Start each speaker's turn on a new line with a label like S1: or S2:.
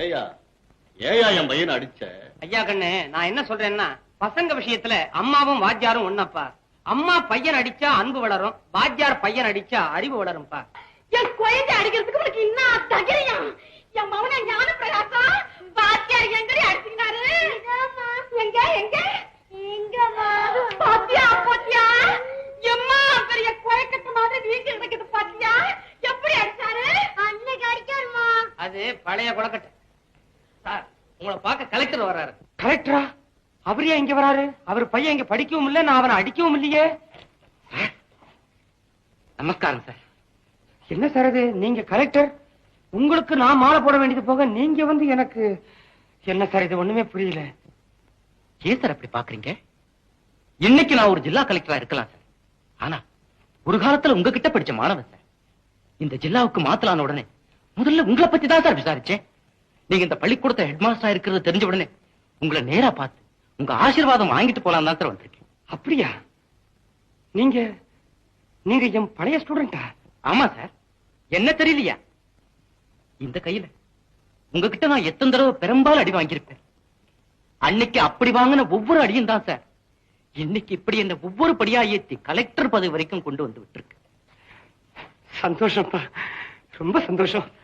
S1: ஏயா ஏயா என் பையனை அடிச்ச?
S2: ஐயா கண்ணு, நான் என்ன சொல்றேன்னா, பசங்க விஷயத்துல அம்மாவும் வாத்தியாரும் ஒன்னப்பா. அம்மா பையன் அடிச்சா அன்பு வளரும், வாத்தியார் பையன் அடிச்சா அறிவு வளரும்பா.
S3: என் குழந்தை அடிக்கிறதுக்கு உனக்கு இன்னும் தகிரியம். என் மவன ஞான பிரகாசா வாத்தியார் எங்கடி அடிச்சினாரு? எங்க எங்க எங்கம்மா? பாத்தியா பாத்தியா? எம்மா பெரிய குழக்கத்து மாதிரி வீட்டில் இருக்குது பாத்தியா? எப்படி அடிச்சாரு? அன்னைக்கு அடிக்காருமா.
S2: அது பழைய குளக்கட்டை. சார், உங்களை பார்க்க கலெக்டர் வர்றாரு.
S4: கலெக்டரா? அவர் ஏன் இங்க வராரு? அவர் பையன் இங்க படிக்கவும் இல்ல, நான் அவனை அடிக்கவும் இல்லையே.
S2: நமஸ்காரம் சார்.
S4: என்ன சார் இது? நீங்க கலெக்டர், உங்களுக்கு நான் மாலை போட வேண்டியது போக நீங்க வந்து எனக்கு என்ன சார் இது? ஒண்ணுமே புரியல.
S2: ஏன் சார் அப்படி பாக்குறீங்க? இன்னைக்கு நான் ஒரு ஜில்லா கலெக்டரா இருக்கலாம் சார், ஆனா ஒரு காலத்துல உங்ககிட்ட படிச்ச மாணவன் சார். இந்த ஜில்லாவுக்கு மாத்தலான உடனே முதல்ல உங்களை பத்தி தான் சார் விசாரிச்சேன். நீங்க இந்த பள்ளிக்கூடத்தை ஹெட் மாஸ்டரா இருக்கிறது தெரிஞ்ச உடனே உங்களை நேரா பார்த்து உங்க ஆசீர்வாதம் வாங்கிட்டு போலாம் தான் சார் வந்திருக்கேன்.
S4: அப்படியா? நீங்க நீங்க என் பழைய ஸ்டூடெண்டா?
S2: ஆமா சார். என்ன தெரியலையா? இந்த கையில உங்ககிட்ட நான் எத்தனை தடவை பெரும்பாலும் அடி வாங்கியிருப்பேன். அன்னைக்கு அப்படி வாங்கின ஒவ்வொரு அடியும் தான் சார் இன்னைக்கு இப்படி என்ன ஒவ்வொரு படியா ஏத்தி கலெக்டர் பதவி வரைக்கும் கொண்டு வந்து விட்டுருக்கு.
S4: சந்தோஷம்ப்பா, ரொம்ப சந்தோஷம்.